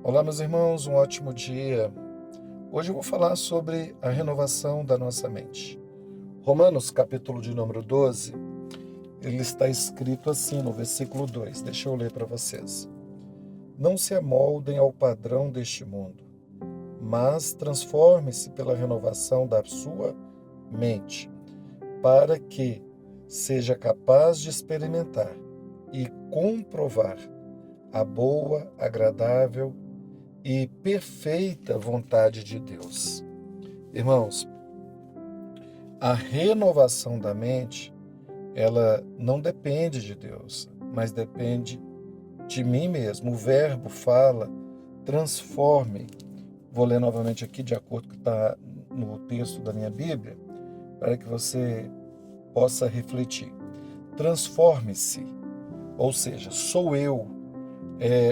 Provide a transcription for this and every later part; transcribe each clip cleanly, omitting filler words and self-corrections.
Olá, meus irmãos, um ótimo dia. Hoje eu vou falar sobre a renovação da nossa mente. Romanos, capítulo de número 12, ele está escrito assim no versículo 2. Deixa eu ler para vocês. Não se amoldem ao padrão deste mundo, mas transforme-se pela renovação da sua mente, para que seja capaz de experimentar e comprovar a boa, agradável e perfeita vontade de Deus. Irmãos, a renovação da mente, ela não depende de Deus, mas depende de mim mesmo. O verbo fala, transforme. Vou ler novamente aqui de acordo com o que está no texto da minha Bíblia, para que você possa refletir. Transforme-se, ou seja, sou eu.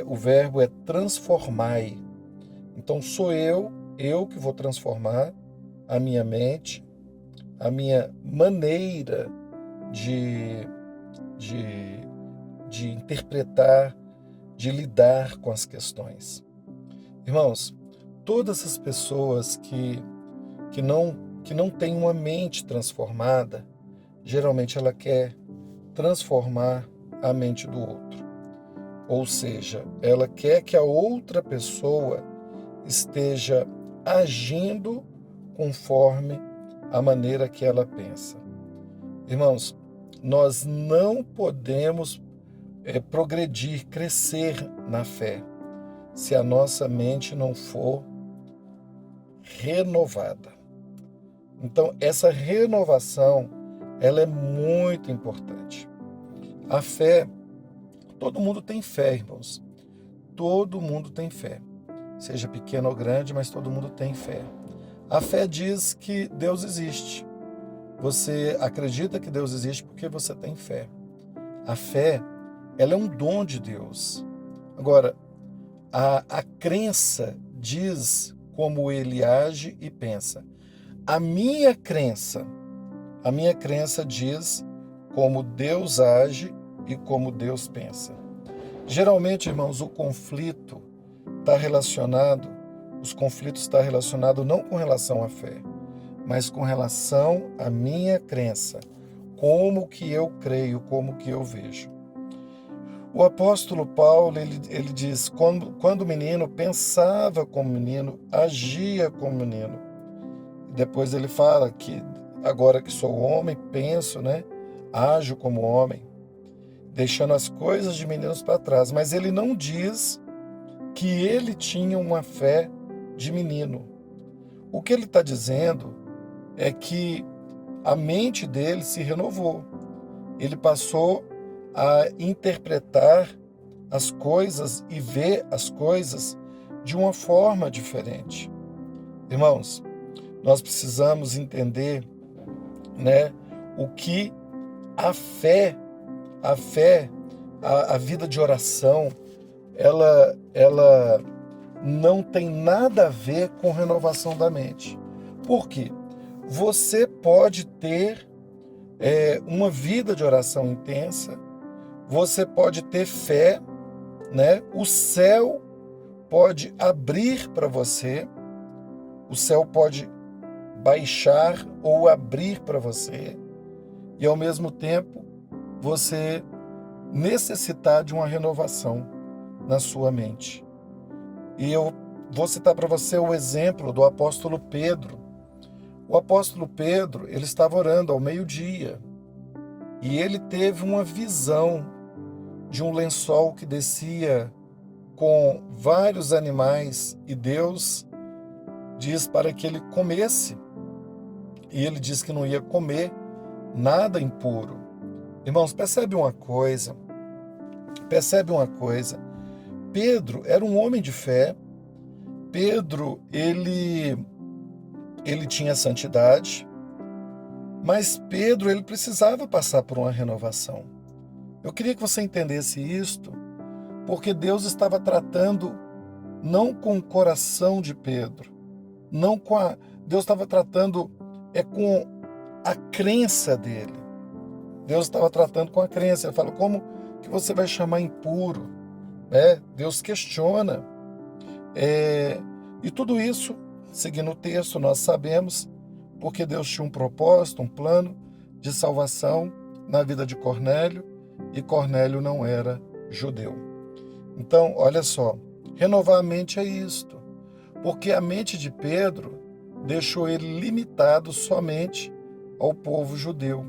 O verbo é transformai. Então sou eu que vou transformar a minha mente, a minha maneira de, de, de interpretar, de lidar com as questões. Irmãos, todas as pessoas que não têm uma mente transformada, geralmente ela quer transformar a mente do outro. Ou seja, ela quer que a outra pessoa esteja agindo conforme a maneira que ela pensa. Irmãos, nós não podemos progredir, crescer na fé, se a nossa mente não for renovada. Então, essa renovação, ela é muito importante. A fé, todo mundo tem fé, irmãos. Todo mundo tem fé. Seja pequeno ou grande, mas todo mundo tem fé. A fé diz que Deus existe. Você acredita que Deus existe porque você tem fé. A fé, ela é um dom de Deus. Agora, a crença diz como ele age e pensa. A minha crença diz como Deus age e como Deus pensa. Geralmente, irmãos, os conflitos estão relacionados não com relação à fé, mas com relação à minha crença, como que eu creio, como que eu vejo. O apóstolo Paulo, ele diz, quando o menino pensava como menino, agia como menino. Depois ele fala que agora que sou homem, penso, ajo como homem, deixando as coisas de meninos para trás. Mas ele não diz que ele tinha uma fé de menino. O que ele está dizendo é que a mente dele se renovou. Ele passou a interpretar as coisas e ver as coisas de uma forma diferente. Irmãos, nós precisamos entender, o que a fé, a vida de oração, ela não tem nada a ver com renovação da mente. Por quê? Você pode ter uma vida de oração intensa, você pode ter fé, O céu pode abrir para você, o céu pode baixar ou abrir para você, e ao mesmo tempo você necessitar de uma renovação na sua mente. E eu vou citar para você o exemplo do apóstolo Pedro. O apóstolo Pedro, ele estava orando ao meio-dia e ele teve uma visão de um lençol que descia com vários animais e Deus diz para que ele comesse. E ele diz que não ia comer nada impuro. Irmãos, percebe uma coisa. Pedro era um homem de fé. Pedro, ele tinha santidade, mas Pedro, ele precisava passar por uma renovação. Eu queria que você entendesse isto, porque Deus estava tratando não com o coração de Pedro, Deus estava tratando com a crença dele. Deus estava tratando com a crença. Ele fala, como que você vai chamar impuro? Deus questiona. E tudo isso, seguindo o texto, nós sabemos porque Deus tinha um propósito, um plano de salvação na vida de Cornélio, e Cornélio não era judeu. Então, olha só, renovar a mente é isto, porque a mente de Pedro deixou ele limitado somente ao povo judeu.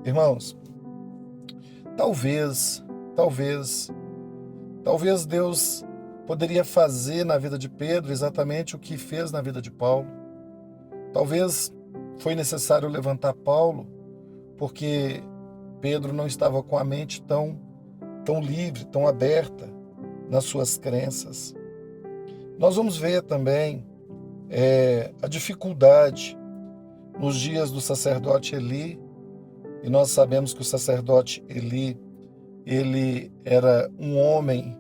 Irmãos, talvez Deus poderia fazer na vida de Pedro exatamente o que fez na vida de Paulo. Talvez foi necessário levantar Paulo, porque Pedro não estava com a mente tão livre, tão aberta nas suas crenças. Nós vamos ver também a dificuldade nos dias do sacerdote Eli, e nós sabemos que o sacerdote Eli, ele era um homem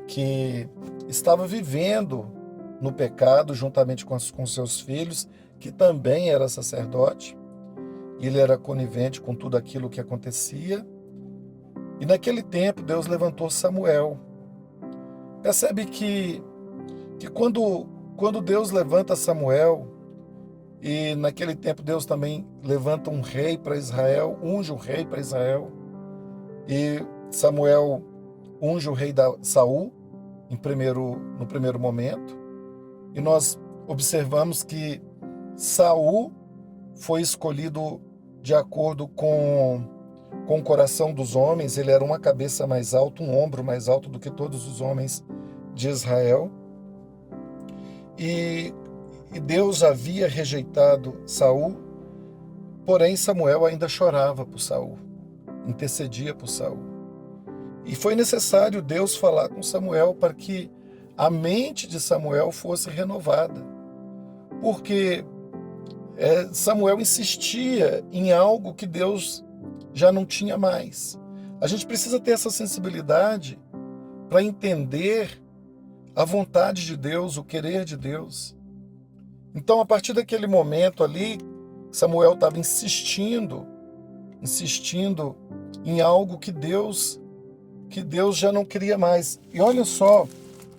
que estava vivendo no pecado juntamente com seus filhos, que também era sacerdote. Ele era conivente com tudo aquilo que acontecia. E naquele tempo Deus levantou Samuel. Percebe que quando Deus levanta Samuel, e naquele tempo Deus também levanta um rei para Israel, unge um rei para Israel, e Samuel unge o rei Saul no primeiro momento, e nós observamos que Saul foi escolhido de acordo com o coração dos homens. Ele era uma cabeça mais alta, um ombro mais alto do que todos os homens de Israel. E Deus havia rejeitado Saul, porém Samuel ainda chorava por Saul, intercedia por Saul. E foi necessário Deus falar com Samuel para que a mente de Samuel fosse renovada, porque Samuel insistia em algo que Deus já não tinha mais. A gente precisa ter essa sensibilidade para entender a vontade de Deus, o querer de Deus. Então, a partir daquele momento ali, Samuel estava insistindo em algo que Deus já não queria mais. E olha só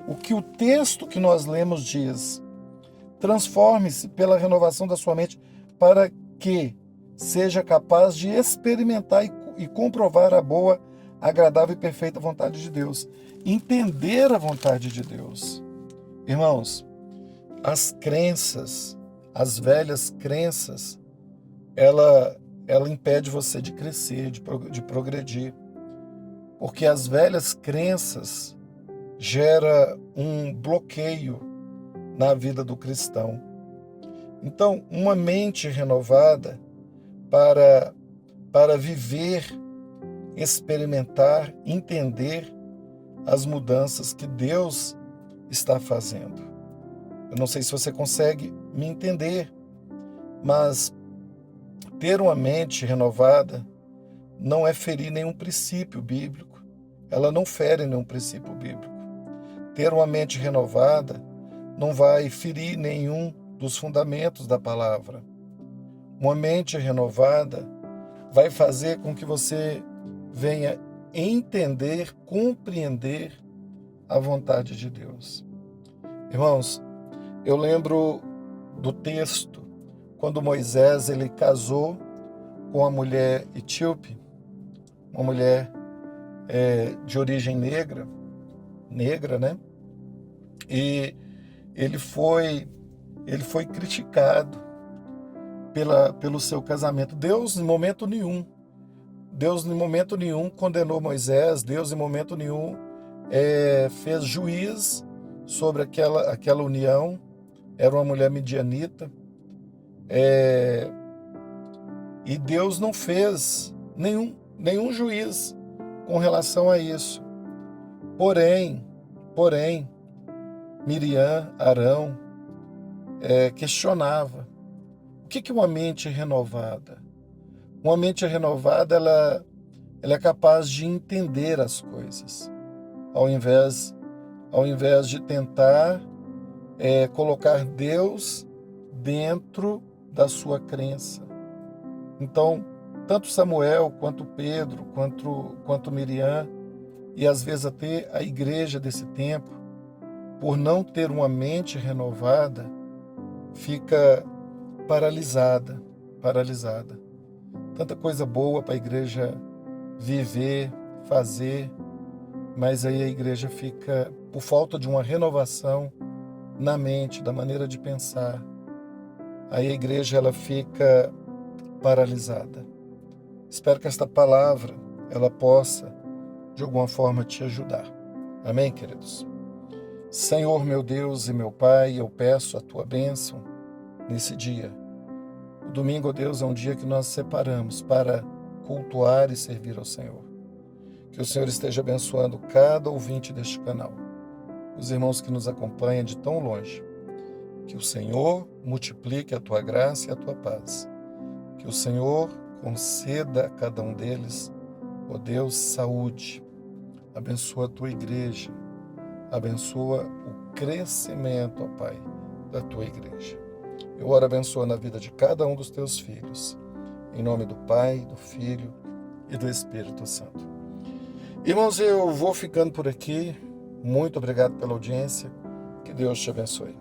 o que o texto que nós lemos diz: transforme-se pela renovação da sua mente, para que seja capaz de experimentar e comprovar a boa, agradável e perfeita vontade de Deus. Entender a vontade de Deus. Irmãos, as crenças, as velhas crenças, ela impede você de crescer, de progredir. Porque as velhas crenças geram um bloqueio na vida do cristão. Então, uma mente renovada para viver, experimentar, entender as mudanças que Deus está fazendo. Eu não sei se você consegue me entender, mas ter uma mente renovada não é ferir nenhum princípio bíblico. Ela não fere nenhum princípio bíblico. Ter uma mente renovada não vai ferir nenhum dos fundamentos da palavra. Uma mente renovada vai fazer com que você venha entender, compreender a vontade de Deus. Irmãos, eu lembro do texto quando Moisés ele casou com uma mulher etíope, uma mulher de origem negra, né? E ele foi criticado pelo seu casamento. Deus, em momento nenhum condenou Moisés. Deus, em momento nenhum, fez juiz sobre aquela união. Era uma mulher midianita. E Deus não fez nenhum juiz com relação a isso. Porém, Miriam, Arão, questionava. O que é uma mente renovada? Uma mente renovada, ela é capaz de entender as coisas, ao invés de tentar colocar Deus dentro da sua crença. Então, tanto Samuel, quanto Pedro, quanto Miriam, e às vezes até a igreja desse tempo, por não ter uma mente renovada, fica paralisada. Tanta coisa boa para a igreja viver, fazer, mas aí a igreja fica, por falta de uma renovação na mente, da maneira de pensar, aí a igreja ela fica paralisada. Espero que esta palavra ela possa, de alguma forma, te ajudar. Amém, queridos? Senhor, meu Deus e meu Pai, eu peço a Tua bênção nesse dia. O domingo, ó Deus, é um dia que nós separamos para cultuar e servir ao Senhor. Que o Senhor esteja abençoando cada ouvinte deste canal, os irmãos que nos acompanham de tão longe. Que o Senhor multiplique a Tua graça e a Tua paz. Que o Senhor conceda a cada um deles, ó Deus, saúde. Abençoa a Tua igreja. Abençoa o crescimento, ó Pai, da Tua igreja. Eu oro abençoando a vida de cada um dos Teus filhos. Em nome do Pai, do Filho e do Espírito Santo. Irmãos, eu vou ficando por aqui. Muito obrigado pela audiência. Que Deus te abençoe.